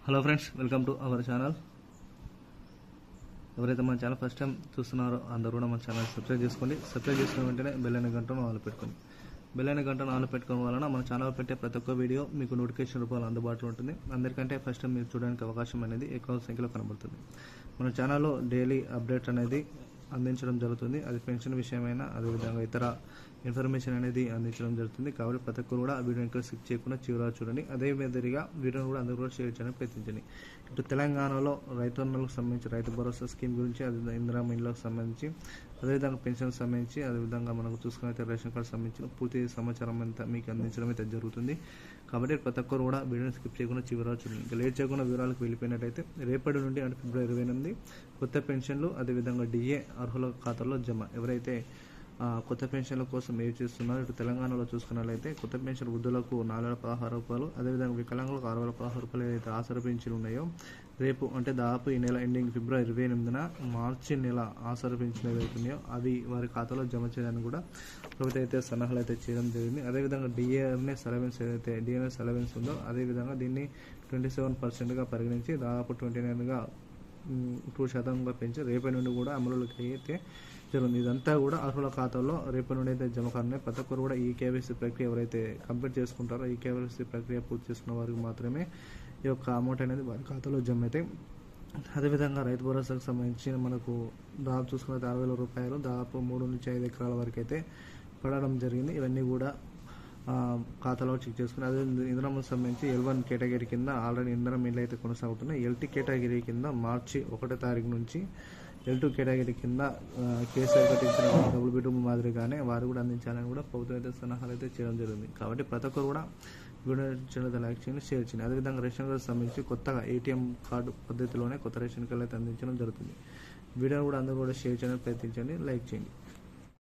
Hello friends, welcome to our channel. ఎవరైతే మన channel first time చూస్తున్నారో అందరూ కూడా మన ఛానల్ సబ్స్క్రైబ్ చేసుకోండి. సబ్స్క్రైబ్ చేసుకున్న వెంటనే బెల్ అనే గంటను ఆన్ పెట్టుకోండి. బెల్ అనే గంటను ఆన్ పెట్టుకోవడం వలన మన ఛానల్ పెట్టే ప్రతి ఒక్క వీడియో మీకు నోటిఫికేషన్ రూపంలో అందుబాటులో ఉంటుంది. అందరికంటే ఫస్ట్ టైం మీరు చూడడానికి అవకాశం అనేది ఎక్కువ సంఖ్యలో కనబడుతుంది. మన ఛానల్లో డైలీ అప్డేట్ అనేది అందించడం జరుగుతుంది. అది పెన్షన్ విషయమైనా అదేవిధంగా ఇతర ఇన్ఫర్మేషన్ అనేది అందించడం జరుగుతుంది. కాబట్టి ప్రతి ఒక్కరు కూడా వీడియో ఇంకా స్కిప్ చేయకుండా చివరిగా చూడండి. అదే మాదిరిగా వీడియోని కూడా అందరూ కూడా షేర్ చేయడానికి ప్రయత్నించండి. ఇటు తెలంగాణలో రైతన్నలకు సంబంధించి రైతు భరోసా స్కీమ్ గురించి, అది ఇందిరా మిల్లులకు సంబంధించి, అదేవిధంగా పెన్షన్కి సంబంధించి, అదేవిధంగా మనకు చూసుకున్నైతే రేషన్ కార్డు సంబంధించిన పూర్తి సమాచారం అంతా మీకు అందించడం అయితే జరుగుతుంది. కాబట్టి ప్రతి ఒక్కరు కూడా వీడియోని స్కిప్ చేయకుండా చివరిగా చూడండి. ఇంకా లేట్ చేయకుండా వివరాలకు వెళ్ళిపోయినట్టయితే రేపటి నుండి అంటే ఫిబ్రవరి 28 కొత్త పెన్షన్లు అదేవిధంగా డిఏ అర్హుల ఖాతాలో జమ. ఎవరైతే కొత్త పెన్షన్ల కోసం ఏవి చేస్తున్నారు, ఇటు తెలంగాణలో చూసుకున్నట్లయితే కొత్త పెన్షన్ వృద్ధులకు 416 రూపాయలు, అదేవిధంగా వికలాంగులకు 616 రూపాయలు ఏదైతే ఆసరా పెన్షన్లు ఉన్నాయో రేపు అంటే దాదాపు ఈ నెల ఎండింగ్ ఫిబ్రవరి 28న మార్చి నెల ఆసరా పెన్షన్ ఏవైతున్నాయో అవి వారి ఖాతాలో జమ చేయడానికి కూడా ప్రభుత్వం అయితే సన్నాహాలు అయితే చేయడం జరిగింది. అదేవిధంగా డిఎన్ఎస్ అలవెన్స్ ఏదైతే డిఎన్ఎస్ అలవెన్స్ ఉందో అదేవిధంగా దీన్ని 27% పరిగణించి దాదాపు 29గా 2% పెంచి రేపటి నుండి కూడా అమలులోకి అయితే జరుగుతుంది. ఇదంతా కూడా అర్హుల ఖాతాలో రేపటి నుండి అయితే జమ కానున్నాయి. ప్రతి ఒక్కరు కూడా ఈ కేవైసీ ప్రక్రియ ఎవరైతే కంప్లీట్ చేసుకుంటారో ఈ కేవైసీ ప్రక్రియ పూర్తి చేసుకున్న వారికి మాత్రమే ఈ యొక్క అమౌంట్ అనేది వారి ఖాతాలో జమ అవుతాయి. అదేవిధంగా రైతు భరోసాకు సంబంధించి మనకు దాదాపు చూసుకున్నది 60,000 రూపాయలు దాదాపు 3 నుంచి 5 ఎకరాల వరకు అయితే పడడం జరిగింది. ఇవన్నీ కూడా ఖాతాలో చెక్ చేసుకుని, అదే ఇంధనం సంబంధించి L1 కేటగిరీ కింద ఆల్రెడీ ఇంధనం మిల్లు అయితే కొనసాగుతున్నాయి. LT కేటగిరీ కింద మార్చి 1వ తారీఖు నుంచి L2 కేటగిరీ కింద కేసీఆర్ కట్టించిన డబుల్ బెడ్రూమ్ మాదిరిగానే వారు కూడా అందించాలని కూడా ప్రభుత్వం అయితే సలహాలు అయితే చేయడం జరిగింది. కాబట్టి ప్రతి ఒక్కరు కూడా వీడియో ఛానల్ లైక్ చేయండి, షేర్ చేయండి. అదేవిధంగా రేషన్ కార్డు సంబంధించి కొత్తగా ATM కార్డు పద్ధతిలోనే కొత్త రేషన్ కార్డు అయితే అందించడం జరుగుతుంది. వీడియోని కూడా అందరూ కూడా షేర్ చేయడానికి ప్రయత్నించండి, లైక్ చేయండి.